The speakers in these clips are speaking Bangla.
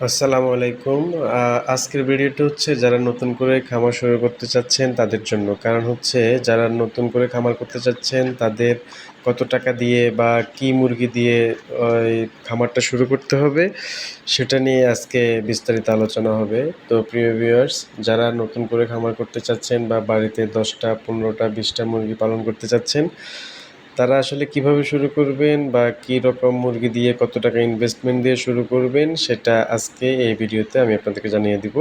আসসালামু আলাইকুম। আজকের ভিডিওটা হচ্ছে যারা নতুন করে খামার শুরু করতে চাচ্ছেন তাদের জন্য। কারণ হচ্ছে যারা নতুন করে খামার করতে চাচ্ছেন তাদের কত টাকা দিয়ে বা কী মুরগি দিয়ে ওই খামারটা শুরু করতে হবে সেটা নিয়ে আজকে বিস্তারিত আলোচনা হবে। তো প্রিয় ভিউয়ার্স, যারা নতুন করে খামার করতে চাচ্ছেন বা বাড়িতে ১০টা, ১৫টা, ২০টা মুরগি পালন করতে চাচ্ছেন, তারা আসলে কিভাবে শুরু করবেন বা কী রকম মুরগি দিয়ে কত টাকা ইনভেস্টমেন্ট দিয়ে শুরু করবেন সেটা আজকে এই ভিডিওতে আমি আপনাদেরকে জানিয়ে দিব।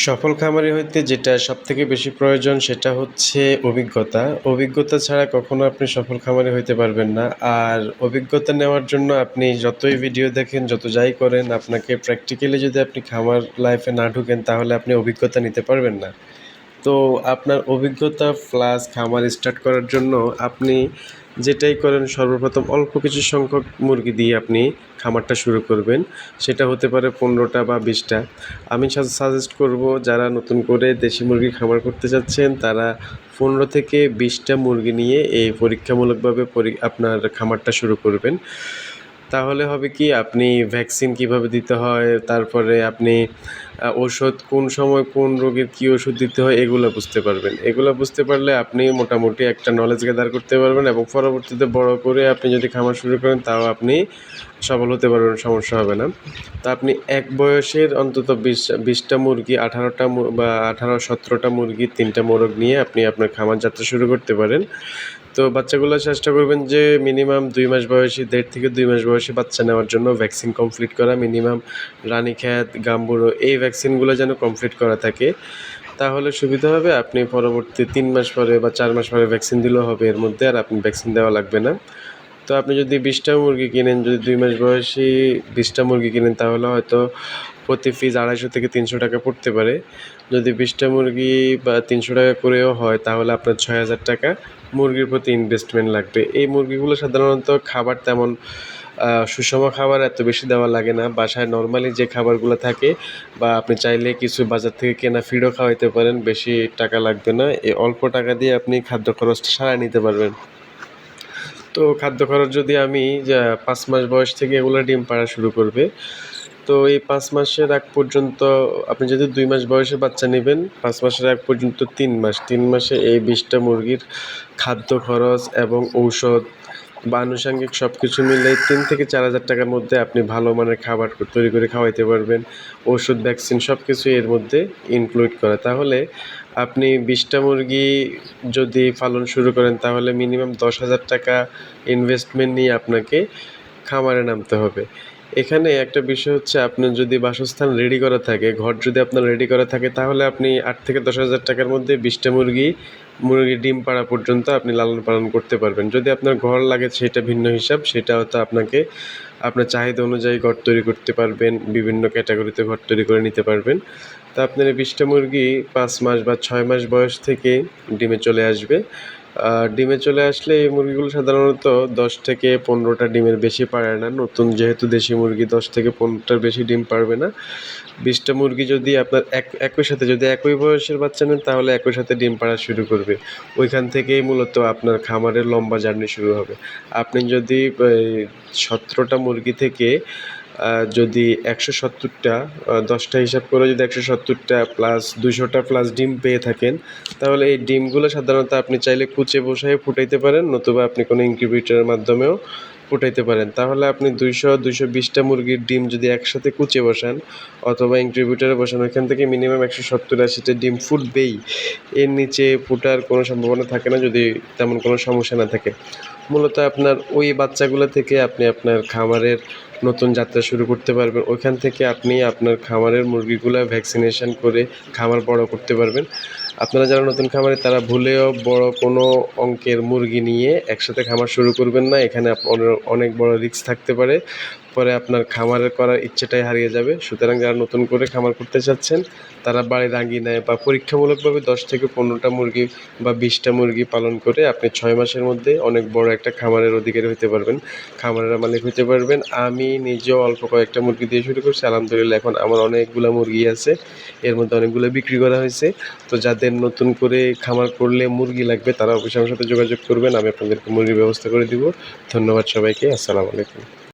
সফল খামারি হইতে যেটা সবথেকে বেশি প্রয়োজন সেটা হচ্ছে অভিজ্ঞতা। অভিজ্ঞতা ছাড়া কখনো আপনি সফল খামারি হইতে পারবেন না। আর অভিজ্ঞতা নেওয়ার জন্য আপনি যতই ভিডিও দেখেন, যত যাই করেন, আপনাকে প্র্যাকটিক্যালি যদি আপনি খামার লাইফে না ঢুকেন তাহলে আপনি অভিজ্ঞতা নিতে পারবেন না। তো আপনার অভিজ্ঞতা প্লাস খামার স্টার্ট করার জন্য আপনি যেটাই করেন সর্বপ্রথম অল্প কিছু সংখ্যক মুরগি দিয়ে আপনি খামারটা শুরু করবেন। সেটা হতে পারে ১৫টা বা ২০টা। আমি সাজেস্ট করব যারা নতুন করে দেশি মুরগি খামার করতে চাচ্ছেন তারা ১৫ থেকে ২০টা মুরগি নিয়ে এই পরীক্ষামূলকভাবে আপনার খামারটা শুরু করবেন। তাহলে হবে কি, আপনি ভ্যাকসিন কীভাবে দিতে হয়, তারপরে আপনি ঔষধ কোন সময় কোন রোগের কী ওষুধ দিতে হয় এগুলো বুঝতে পারবেন। এগুলো বুঝতে পারলে আপনি মোটামুটি একটা নলেজ গ্যাদার করতে পারবেন এবং পরবর্তীতে বড় করে আপনি যদি খামার শুরু করেন তাও আপনি সফল হতে পারবেন, সমস্যা হবে না। তো আপনি এক বয়সের অন্তত ২০টা মুরগি, ১৮টা বা ১৮-১৭টা মুরগি, ৩টা মোরগ নিয়ে আপনি আপনার খামার যাত্রা শুরু করতে পারেন। তো বাচ্চাগুলো চেষ্টা করবেন যে মিনিমাম ২ মাস বয়সী, ১.৫ থেকে ২ মাস বয়সী বাচ্চা নেওয়ার জন্য ভ্যাকসিন কমপ্লিট করা, মিনিমাম রানীক্ষেত, গাম্বুরো এই ভ্যাকসিনগুলো যেন কমপ্লিট করা থাকে। তাহলে সুবিধা হবে, আপনি পরবর্তী ৩ মাস পরে বা ৪ মাস পরে ভ্যাকসিন দিলেও হবে, এর মধ্যে আর আপনি ভ্যাকসিন দেওয়া লাগবে না। তো আপনি যদি ২০টা মুরগি কিনেন, যদি ২ মাস বয়সী ২০টা মুরগি কিনেন তাহলে হয়তো প্রতি পিস ২৫০ থেকে ৩০০ টাকা পড়তে পারে। যদি ২০টা মুরগি বা ৩০০ টাকা করেও হয় তাহলে আপনার ৬,০০০ টাকা মুরগির প্রতি ইনভেস্টমেন্ট লাগবে। এই মুরগিগুলো সাধারণত খাবার তেমন সুষম খাবার এত বেশি দেওয়া লাগে না। বাসায় নরমালি যে খাবারগুলো থাকে বা আপনি চাইলে কিছু বাজার থেকে কেনা ফিডও খাওয়াইতে পারেন, বেশি টাকা লাগবে না। এই অল্প টাকা দিয়ে আপনি খাদ্য খরচটা সারায় নিতে পারবেন। তো খাদ্য খরচ যদি আমি ৫ মাস বয়স থেকে এগুলো ডিম পাড়া শুরু করবে। তো এই ৫ মাসের আগ পর্যন্ত আপনি যদি ২ মাস বয়সে বাচ্চা নেবেন, ৫ মাসের আগ পর্যন্ত ৩ মাস, ৩ মাসে এই ২০টা মুরগির খাদ্য খরচ এবং ঔষধ বা আনুষঙ্গিক সব কিছু মিলে ৩ থেকে ৪,০০০ টাকার মধ্যে আপনি ভালো মানের খাবার তৈরি করে খাওয়াইতে পারবেন। ওষুধ, ভ্যাকসিন সব কিছু এর মধ্যে ইনক্লুড করা। তাহলে আপনি ২০টা মুরগি যদি পালন শুরু করেন তাহলে মিনিমাম ১০,০০০ টাকা ইনভেস্টমেন্ট নিয়ে আপনাকে খামারে নামতে হবে। এখানে একটা বিষয় হচ্ছে, আপনার যদি বাসস্থান রেডি করা থাকে, ঘর যদি আপনার রেডি করা থাকে তাহলে আপনি ৮ থেকে ১০,০০০ টাকার মধ্যে ২০টা মুরগি ডিম পাড়া পর্যন্ত আপনি লালন পালন করতে পারবেন। যদি আপনার ঘর লাগে সেটা ভিন্ন হিসাব, সেটা হয়তো আপনাকে আপনার চাহিদা অনুযায়ী ঘর তৈরি করতে পারবেন, বিভিন্ন ক্যাটাগরিতে ঘর তৈরি করে নিতে পারবেন। তো আপনার এই ২০টা মুরগি ৫ মাস বা ৬ মাস বয়স থেকে ডিমে চলে আসবে। ডিমে চলে আসলে এই মুরগিগুলো সাধারণত ১০ থেকে ১৫টা ডিমের বেশি পারে না। নতুন যেহেতু দেশি মুরগি ১০ থেকে ১৫টার বেশি ডিম পারবে না। ২০টা মুরগি যদি আপনার একই সাথে যদি একই বয়সের বাচ্চা নেন তাহলে একই সাথে ডিম পাড়া শুরু করবে। ওইখান থেকেই মূলত আপনার খামারের লম্বা জার্নি শুরু হবে। আপনি যদি ১৭টা মুরগি থেকে যদি ১৭০টা ১০টা হিসাব করে যদি ১৭০টা প্লাস ২০০টা প্লাস ডিম পেয়ে থাকেন তাহলে এই ডিমগুলো সাধারণত আপনি চাইলে কুচে বসায়ে ফুটাইতে পারেন, নতুবা আপনি কোনো ইনকিউবেটরের মাধ্যমেও ফুটাইতে পারেন। তাহলে আপনি ২০০-২২০টা মুরগির ডিম যদি একসাথে কুচে বসান অথবা ইনকিউবেটরে বসান, ওইখান থেকে মিনিমাম ১৭০-৮০টা ডিম ফুটবেই। এর নিচে ফুটার কোনো সম্ভাবনা থাকে না যদি তেমন কোনো সমস্যা না থাকে। মূলত আপনার ওই বাচ্চাগুলো থেকে আপনি আপনার খামারের নতুন যাত্রা শুরু করতে পারবেন। ওইখান থেকে আপনি আপনার খামারের মুরগিগুলা ভ্যাকসিনেশন করে খামার বড় করতে পারবেন। আপনারা যারা নতুন খামারি তারা ভুলেও বড় কোনো অঙ্কের মুরগি নিয়ে একসাথে খামার শুরু করবেন না। এখানে অনেক বড় রিস্ক থাকতে পারে। পরে আপনার খামারের করার ইচ্ছেটাই হারিয়ে যাবে। সুতরাং যারা নতুন করে খামার করতে চাচ্ছেন তারা বাড়ির আঙিনায় বা পরীক্ষামূলকভাবে ১০ থেকে ১৫টা মুরগি বা ২০টা মুরগি পালন করে আপনি ৬ মাসের মধ্যে অনেক বড় একটা খামারের অধিকারী হতে পারবেন, খামারের মালিক হতে পারবেন। আমি নিজেও অল্প কয়েকটা মুরগি দিয়ে শুরু করছি, আলহামদুলিল্লাহ এখন আমার অনেকগুলো মুরগি আছে, এর মধ্যে অনেকগুলো বিক্রি করা হয়েছে। তো যাদের নতুন করে খামার করলে মুরগি লাগবে তারা অবশ্যই আমার সাথে যোগাযোগ করবেন, আমি আপনাদেরকে মুরগির ব্যবস্থা করে দিব। ধন্যবাদ সবাইকে, আসসালামু আলাইকুম।